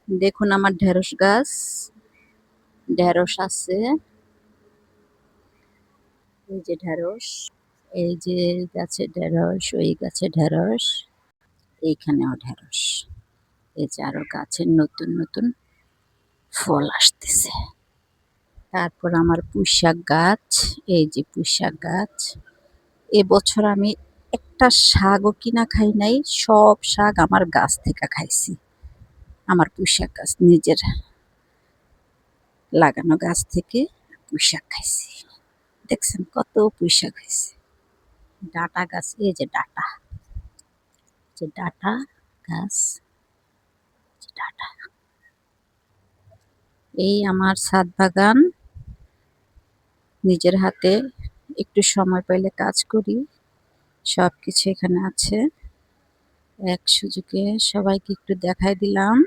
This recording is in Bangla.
দেখুন আমার ঢেঁড়স গাছ, ঢেঁড়স আছে। এই যে ঢেঁড়স, এই যে গাছে ঢেঁড়স, ওই গাছে ঢেঁড়স, এইখানেও ঢেঁড়স। এই যে আরো গাছের নতুন নতুন ফল আসতেছে। তারপর আমার পুঁইশাক গাছ, এই যে পুঁইশাক গাছ। এবছর আমি একটা শাকও কিনা খাই নাই, সব শাক আমার গাছ থেকে খাইছি। আমার পুঁইশাক গাছ নিজের লাগানো গাছ থেকে পুঁইশাক খাইছি। দেখছেন কত পুঁইশাক হয়েছে। ডাঁটা গাছ, এই যে ডাঁটা, যে ডাঁটা গাছ, ডাঁটা। এই আমার ছাদ বাগান, নিজের হাতে একটু সময় পাইলে কাজ করি, সব কিছু এখানে আছে। এক সুযোগে সবাইকে একটু দেখাই দিলাম।